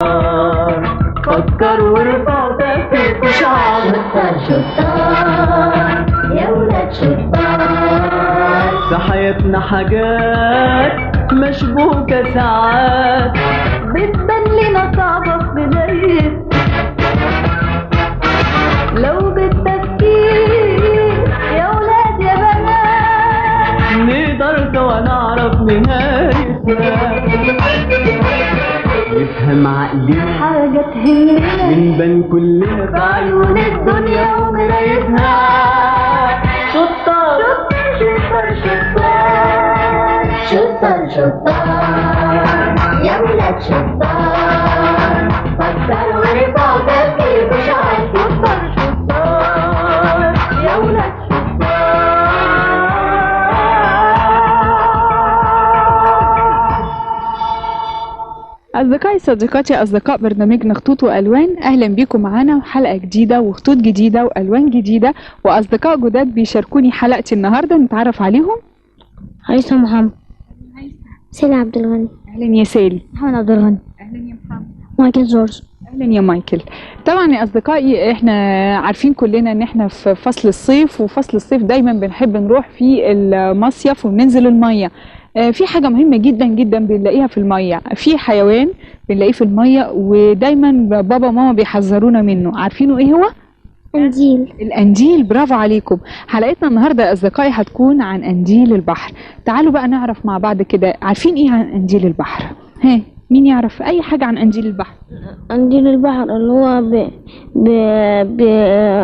فكر وارفع تفكير وشعر. شطار شطار يا ولاد شطار. في حياتنا حاجات مشبوكة ساعات بتبان لنا صعبة في بداية. لو بالتفكير يا ولاد يا بنات نقدر سوا نعرف نهايتها. نفهم عقلنا حاجة تهمنا ونبان كلنا في عيون الدنيا ومرايتها. شطار شطار شطار شطار شطار يا ولاد شطار. فكر وارفع تفكير وشعر. شطار شطار يا ولاد شطار. أصدقائي صديقاتي أصدقاء برنامجنا خطوط وألوان، أهلا بيكم معانا حلقة جديدة وخطوط جديدة وألوان جديدة وأصدقاء جداد بيشاركوني حلقتي النهاردة. نتعرف عليهم. هيثم محمد. سالي عبد الغني. أهلا يا سالي. محمد عبد الغني. أهلا يا محمد. مايكل جورج. أهلا يا مايكل. طبعا يا أصدقائي احنا عارفين كلنا ان احنا في فصل الصيف، وفصل الصيف دايما بنحب نروح في المصيف وننزل المية. في حاجة مهمة جدا جدا بنلاقيها في المية، في حيوان بنلاقيه في المية ودايما بابا وماما بيحذرونا منه. عارفينه ايه هو؟ قنديل. القنديل. برافو عليكم. حلقتنا النهاردة يا أصدقائي هتكون عن قنديل البحر. تعالوا بقى نعرف مع بعض كده، عارفين ايه عن قنديل البحر؟ ها، مين يعرف اي حاجة عن قنديل البحر؟ قنديل البحر اللي هو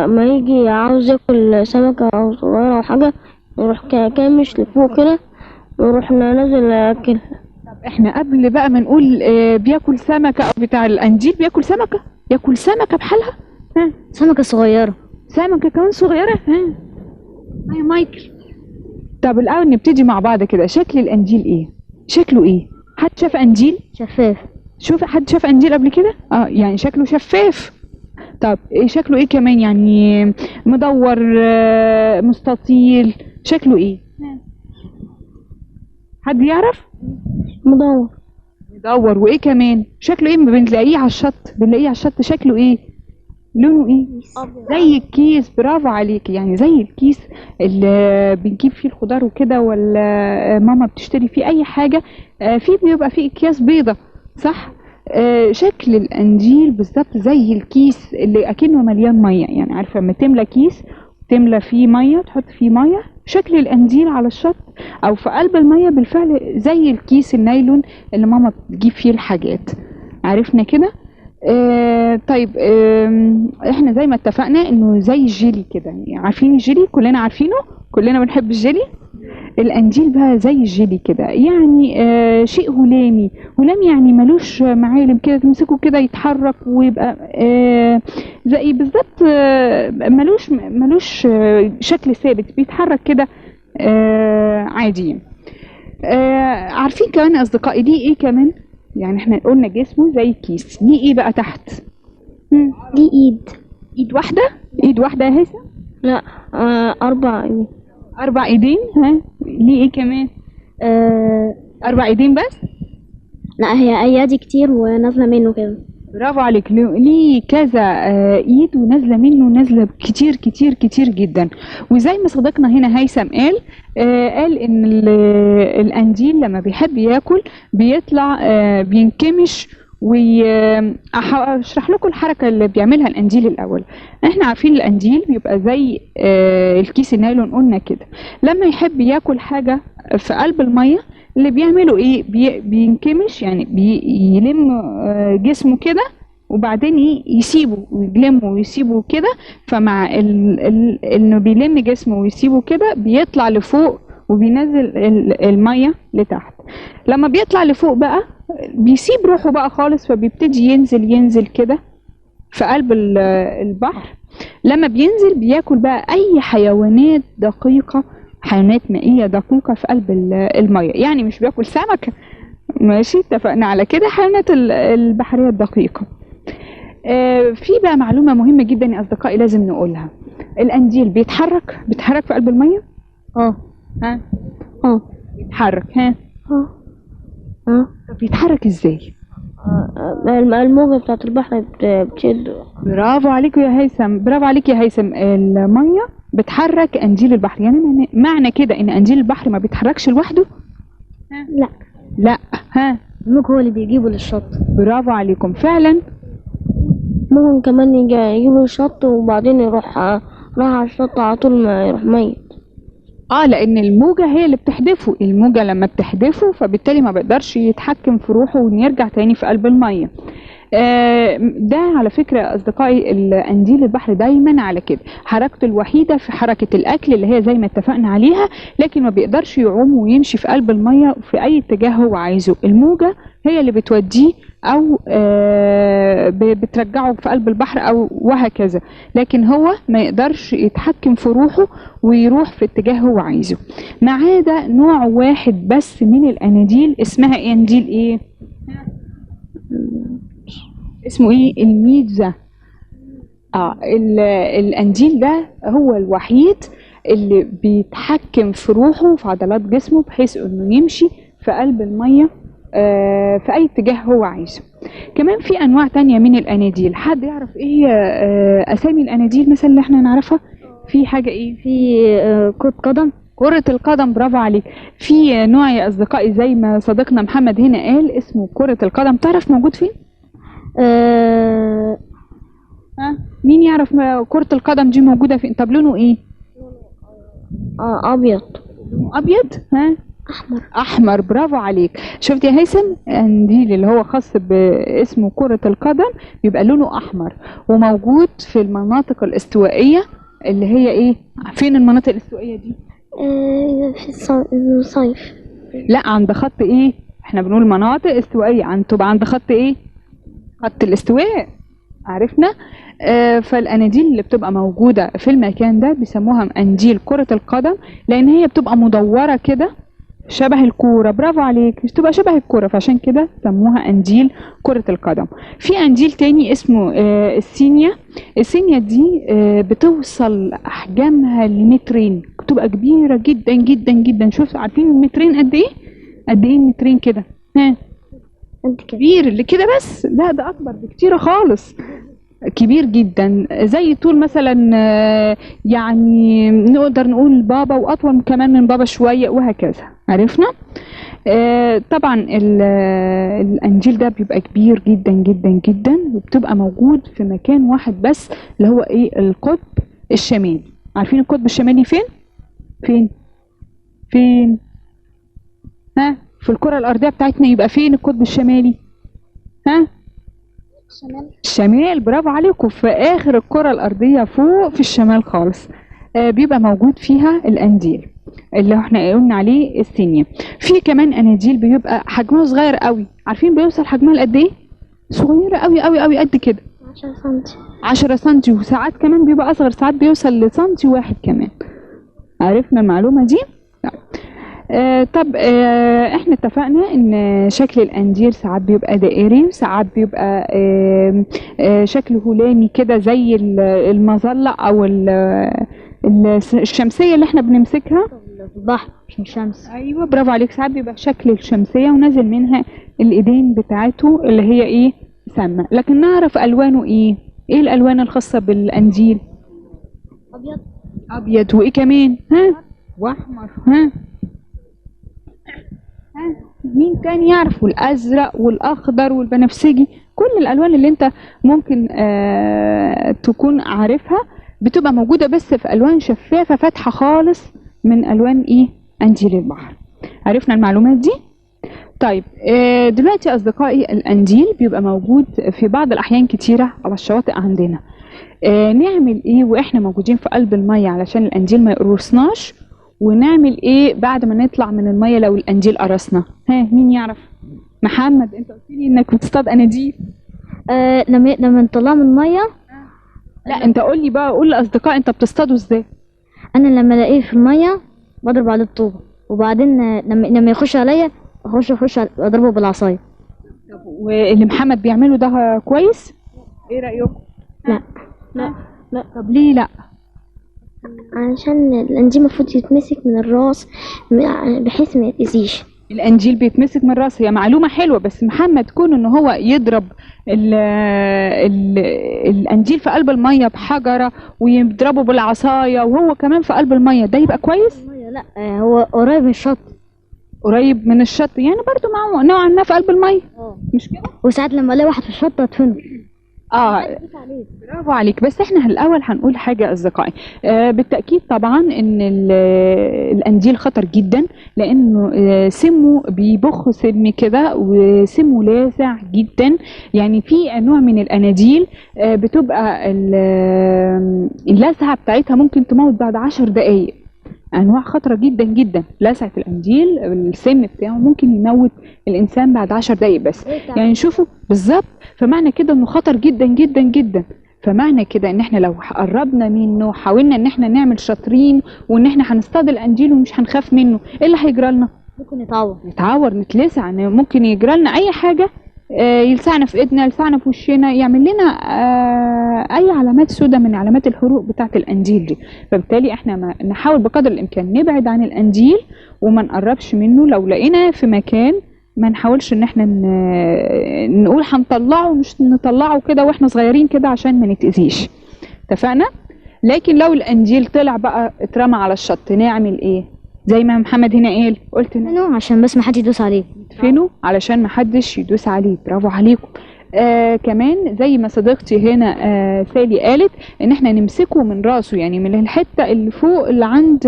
ما يجي عاوز ياكل سمكة او صغيرة او حاجة يروح كامش لفوق كده ويروح نازل ياكلها. طب احنا قبل بقى ما نقول بياكل سمكة او بتاع القنديل بياكل سمكة، ياكل سمكة بحالها؟ ها، سمكة صغيرة. سمكة كمان صغيرة. ها يا مايكل. طب الأول نبتدي مع بعض كده، شكل القنديل ايه؟ شكله ايه؟ حد شاف قنديل؟ شفاف. شوف، حد شاف قنديل قبل كده؟ يعني شكله شفاف. طب ايه شكله ايه كمان؟ يعني مدور، مستطيل، شكله ايه؟ حد يعرف؟ مدور. مدور. وايه كمان؟ شكله ايه؟ بنلاقيه على الشط، بنلاقيه على الشط. شكله ايه؟ لونه ايه؟ زي الكيس. برافو عليك، يعني زي الكيس اللي بنجيب فيه الخضار وكده، ولا ماما بتشتري فيه اي حاجة، فيه بيبقى فيه اكياس بيضة، صح؟ شكل القنديل بالظبط زي الكيس اللي اكنه مليان مية. يعني عارفة لما تملى كيس تملى فيه مية، تحط فيه مية، شكل القنديل على الشط او في قلب المية بالفعل زي الكيس النايلون اللي ماما بتجيب فيه الحاجات. عرفنا كده؟ طيب، احنا زي ما اتفقنا انه زي الجيلي كده. يعني عارفين الجيلي؟ كلنا عارفينه، كلنا بنحب الجيلي. القنديل بقى زي الجيلي كده، يعني شيء هلامي. هلام يعني ملوش معالم كده، تمسكه كده يتحرك ويبقى زي بالظبط، ملوش شكل ثابت، بيتحرك كده عادي. عارفين كمان يا اصدقائي دي ايه كمان؟ يعني احنا قلنا جسمه زي الكيس، دي ايه بقى تحت؟ دي ايد. ايد واحدة؟ ايد واحدة يا هيثم؟ لا، 4 ايد. 4 ايدين. ها، ليه ايه كمان؟ 4 ايدين بس؟ لا، هي ايادي كتير ونازلة منه كده. برافو عليك. ليه كذا ايد ونازله منه، نازله كتير كتير كتير جدا. وزي ما صديقنا هنا هيثم قال ان القنديل لما بيحب ياكل بيطلع بينكمش. واشرح لكم الحركه اللي بيعملها القنديل الاول. احنا عارفين القنديل بيبقى زي الكيس النايلون قلنا كده. لما يحب ياكل حاجه في قلب الميه اللي بيعملوا ايه؟ بينكمش، يعني بيلم جسمه كده وبعدين يسيبه ويلمه ويسيبه كده. فمع انه بيلم جسمه ويسيبه كده بيطلع لفوق وبينزل المية لتحت. لما بيطلع لفوق بقى بيسيب روحه بقى خالص، فبيبتدي ينزل كده في قلب البحر. لما بينزل بياكل بقى اي حيوانات دقيقة، حيوانات مائية دقيقة في قلب المية. يعني مش بياكل سمك، ماشي، اتفقنا على كده، حيوانات البحرية الدقيقة. في بقى معلومة مهمة جدا يا أصدقائي لازم نقولها. القنديل بيتحرك في قلب المية؟ ها؟ بيتحرك. ها؟ اه. طب بيتحرك ازاي؟ الموجة بتاعت البحر بتشد. برافو عليك يا هيثم، برافو عليك يا هيثم. الميه بتحرك انجيل البحر، يعني معنى كده ان انجيل البحر ما بيتحركش لوحده؟ لا، لا. ها، الموج هو اللي بيجيبه للشط. برافو عليكم فعلا. ممكن كمان يجيبه للشط وبعدين راح على الشط على طول ما يروح ميت. لان الموجة هي اللي بتحدفه، الموجة لما بتحدفه فبالتالي ما بيقدرش يتحكم في روحه ويرجع تاني في قلب المية. ده على فكرة يا أصدقائي، القنديل البحر دايما على كده، حركته الوحيدة في حركة الأكل اللي هي زي ما اتفقنا عليها، لكن ما بيقدرش يعوم ويمشي في قلب المية في أي اتجاه هو عايزه. الموجة هي اللي بتوديه أو بترجعه في قلب البحر أو وهكذا، لكن هو ما يقدرش يتحكم في روحه ويروح في اتجاه هو عايزه. ما عدا نوع واحد بس من الأناديل، اسمها إيه؟ أناديل إيه؟ اسمه ايه؟ الميتزا. القنديل ده هو الوحيد اللي بيتحكم في روحه وفي عضلات جسمه بحيث انه يمشي في قلب المية في اي اتجاه هو عايزه. كمان في انواع تانية من الاناديل. حد يعرف ايه اسامي الاناديل مثلا اللي احنا نعرفها؟ في حاجة ايه؟ في كرة قدم. كرة القدم، برافو عليك. في نوع يا اصدقائي زي ما صديقنا محمد هنا قال اسمه كرة القدم، تعرف موجود فين؟ مين يعرف كرة القدم دي موجودة فين؟ طب لونه ايه؟ ابيض. ابيض؟ احمر، برافو عليك. شفت يا هيثم؟ القنديل اللي هو خاص باسمه كرة القدم بيبقى لونه احمر وموجود في المناطق الاستوائية. اللي هي ايه؟ فين المناطق الاستوائية دي؟ في الصيف. لا، عند خط ايه؟ احنا بنقول مناطق استوائية، تبقى عند خط ايه؟ خط الاستواء، عرفنا. فالاناديل اللي بتبقى موجودة في المكان ده بيسموها انجيل كرة القدم، لان هي بتبقى مدورة كده شبه الكورة. برافو عليك، بتبقى شبه الكورة، فعشان كده سموها انجيل كرة القدم. في انجيل تاني اسمه السينيا. السينيا دي بتوصل احجامها لمترين، بتبقى كبيرة جدا جدا جدا. شوف، عارفين المترين قد ايه؟ قد ايه المترين كده؟ كبير اللي كده؟ بس لا، ده اكبر بكتير خالص، كبير جدا، زي طول مثلا يعني نقدر نقول بابا، واطول كمان من بابا شويه، وهكذا. عرفنا. طبعا الانجيل ده بيبقى كبير جدا جدا جدا، وبتبقى موجود في مكان واحد بس، اللي هو ايه؟ القطب الشمالي. عارفين القطب الشمالي فين؟ فين؟ في الكرة الأرضية بتاعتنا يبقى فين القطب الشمالي؟ الشمال، برافو عليكم، في آخر الكرة الأرضية فوق في الشمال خالص. بيبقى موجود فيها القنديل اللي احنا قلنا عليه السينيا. في كمان اناديل بيبقى حجمها صغير قوي. عارفين بيوصل حجمها لقد ايه؟ صغيرة قوي قوي قوي، قد كده 10 سنتي، وساعات كمان بيبقى أصغر، ساعات بيوصل لسنتي واحد كمان. عرفنا المعلومة دي؟ طب احنا اتفقنا ان شكل القنديل ساعات بيبقى دائري، وساعات بيبقى شكله هلامي كده زي المظلة او الشمسية اللي احنا بنمسكها في البحر، مش الشمس. ايوه، برافو عليك. ساعات بيبقى شكل الشمسية ونازل منها الايدين بتاعته اللي هي ايه؟ سامة. لكن نعرف الوانه ايه؟ ايه الالوان الخاصة بالقنديل؟ ابيض، وايه كمان؟ واحمر. مين تاني يعرف؟ والازرق والاخضر والبنفسجي. كل الالوان اللي انت ممكن تكون عارفها بتبقى موجودة، بس في الوان شفافة فاتحة خالص من الوان ايه؟ قنديل البحر. عرفنا المعلومات دي؟ طيب دلوقتي يا اصدقائي، القنديل بيبقى موجود في بعض الاحيان كتيرة على الشواطئ عندنا. نعمل ايه واحنا موجودين في قلب المية علشان القنديل ما يقرصناش؟ ونعمل ايه بعد ما نطلع من المية لو القنديل قرصنا؟ مين يعرف؟ محمد، انت قلت لي انك بتصطاد قناديل. لما نطلع من المية. لا، انت قول لي بقى، قول لاصدقاء انت بتصطاده ازاي. انا لما الاقيه في المية بضرب عليه الطوبة، وبعدين لما يخش عليا اخش اضربه بالعصاية. واللي محمد بيعمله ده كويس؟ ايه رأيكم؟ لا. طب ليه لا؟ علشان القنديل المفروض يتمسك من الراس بحيث ما يتأذيش. الانجيل بيتمسك من راسه، هي معلومه حلوه، بس محمد كون ان هو يضرب ال الانجيل في قلب الميه بحجره ويضربه بالعصايه وهو كمان في قلب الميه، ده يبقى كويس؟ لا هو قريب من الشط. قريب من الشط يعني برضو معه نوعا ما في قلب الميه، مش كده؟ وساعات لما الاقي واحد في الشط ادفنه. برافو عليك. بس احنا الاول هنقول حاجه اصدقائي، بالتاكيد طبعا ان الانجيل خطر جدا، لانه سمه بيبخ سم كده وسمه لاذع جدا. يعني في نوع من الاناجيل بتبقى اللسعه بتاعتها ممكن تموت بعد 10 دقائق. انواع خطره جدا جدا. لسعه الانجيل السم بتاعه ممكن يموت الانسان بعد 10 دقائق بس. يعني شوفوا بالظبط، فمعنى كده انه خطر جدا جدا جدا. فمعنى كده ان احنا لو قربنا منه حاولنا ان احنا نعمل شاطرين وان احنا هنصطاد الانجيل ومش هنخاف منه، ايه اللي هيجرى لنا؟ ممكن نتعور نتلسع، ممكن يجرى لنا اي حاجه، يلسعنا في ايدنا، يلسعنا في وشنا، يعمل لنا اي علامات سوداء من علامات الحروق بتاعه الانجيل دي. فبالتالي احنا نحاول بقدر الامكان نبعد عن الانجيل وما نقربش منه. لو لقينا في مكان ما نحاولش ان احنا نقول هنطلعه، مش نطلعه كده واحنا صغيرين كده عشان ما نتأذيش. اتفقنا؟ لكن لو الانجيل طلع بقى اترمى على الشط نعمل ايه؟ زي ما محمد هنا قال، قلت عشان بس ما حد يدوس عليه. ندفنه علشان ما حدش يدوس عليه. برافو عليكم. كمان زي ما صديقتي هنا سالي قالت ان احنا نمسكه من راسه، يعني من الحته اللي فوق اللي عند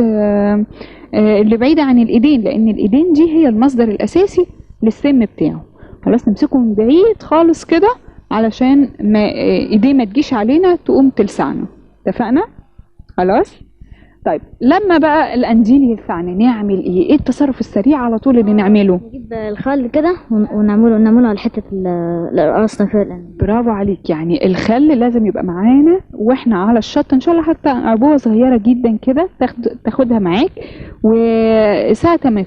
اللي بعيده عن الايدين، لان الايدين دي هي المصدر الاساسي للسم بتاعه. خلاص نمسكه من بعيد خالص كده علشان ما ايديه ما تجيش علينا تقوم تلسعنا. اتفقنا؟ خلاص. طيب لما بقى الانجيل يلسعنا نعمل ايه؟ ايه التصرف السريع على طول اللي نعمله؟ نجيب الخل كده ونعمله على حته القرصه فعلا. برافو عليك. يعني الخل لازم يبقى معانا واحنا على الشط ان شاء الله، حتى عبوه صغيره جدا كده تاخدها معاك، وساعه ما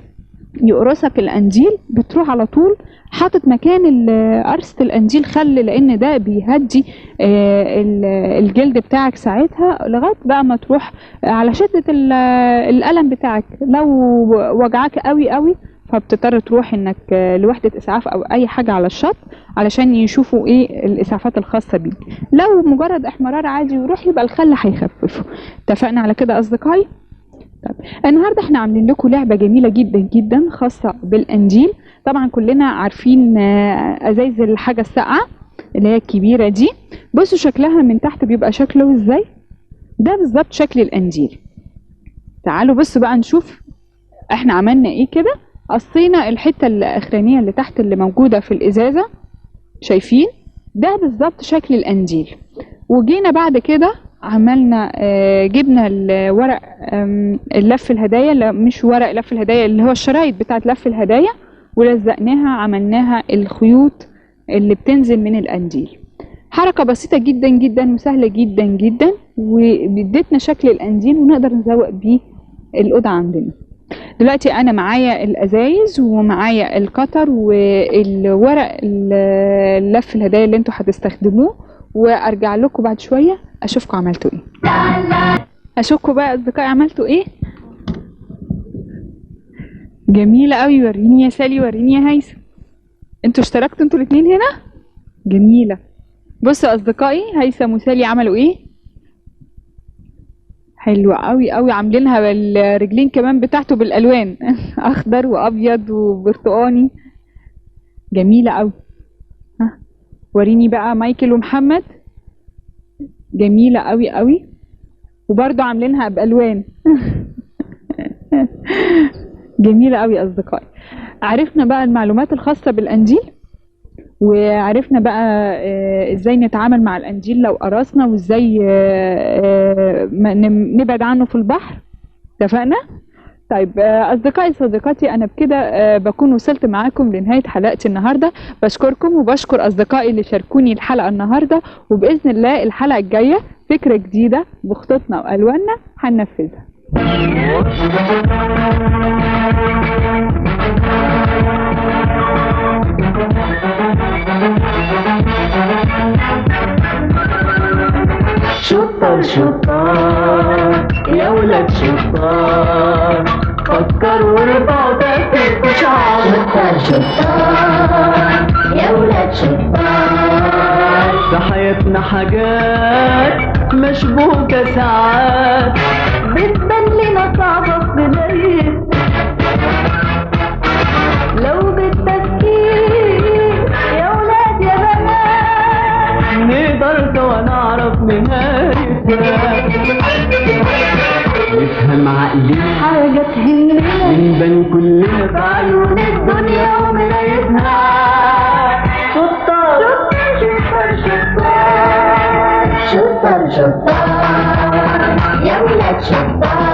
يقرصك الانجيل بتروح على طول حاطط مكان قرصة الانجيل خل، لان ده بيهدي الجلد بتاعك ساعتها لغايه بقى ما تروح على شدة الالم بتاعك. لو وجعك قوي قوي فبتضطر تروح انك لوحدة اسعاف او اي حاجة على الشط علشان يشوفوا ايه الاسعافات الخاصة بيك. لو مجرد احمرار عادي ويروح يبقى الخل هيخففه. اتفقنا على كده اصدقائي؟ طب النهارده احنا عاملين لكم لعبه جميله جدا جدا خاصه بالانجيل. طبعا كلنا عارفين ازايز الحاجه الساقعه اللي هي الكبيره دي. بصوا شكلها من تحت بيبقى شكله ازاي. ده بالظبط شكل الانجيل. تعالوا بصوا بقى نشوف احنا عملنا ايه كده. قصينا الحته الاخرانيه اللي تحت اللي موجوده في الازازه، شايفين؟ ده بالظبط شكل الانجيل. وجينا بعد كده عملنا جبنا الورق اللف الهدايا، لا مش ورق لف الهدايا، اللي هو الشرايط بتاعت لف الهدايا، ولزقناها، عملناها الخيوط اللي بتنزل من الانجيل. حركة بسيطة جدا جدا وسهلة جدا جدا، وادتنا شكل الانجيل ونقدر نزوق بيه الأوضة عندنا. دلوقتي انا معايا الازايز ومعايا القطر والورق اللف الهدايا اللي انتوا هتستخدموه، وارجع لكم بعد شويه اشوفكم عملتوا ايه. اشوفكم بقى اصدقائي عملتوا ايه. جميله قوي. وريني يا سالي، وريني يا هيثم. انتوا اشتركتوا انتوا الاثنين هنا؟ جميله. بصوا اصدقائي هيثم وسالي عملوا ايه. حلوه قوي قوي. عاملينها بالرجلين كمان بتاعته بالالوان اخضر وابيض وبرتقاني. جميله قوي. وريني بقى مايكل ومحمد. جميلة قوي قوي، وبرضو عاملينها بألوان جميلة قوي أصدقائي. عرفنا بقى المعلومات الخاصة بالأنجيل، وعرفنا بقى ازاي نتعامل مع الأنجيل لو قرصنا، وازاي نبعد عنه في البحر. اتفقنا؟ طيب أصدقائي صديقاتي، أنا بكده بكون وصلت معاكم لنهاية حلقتي النهاردة. بشكركم وبشكر أصدقائي اللي شاركوني الحلقة النهاردة، وبإذن الله الحلقة الجاية فكرة جديدة بخطوطنا وألواننا هننفذها. شطار شطار يا ولاد شطار، فكر وارفع وتأكد شطار شطار يا ولاد شطار. في حياتنا حاجات مشبوكة ساعات بتبان لنا صعبة في بداية، لو بالتفكير يا ولاد يا بنات نقدر سوا نعرف نهايتها. نفهم عقلنا حاجة تهمنا ونبان كلنا في عيون الدنيا ومرايتها. شطار شطار شطار شطار شطار يا ولاد شطار.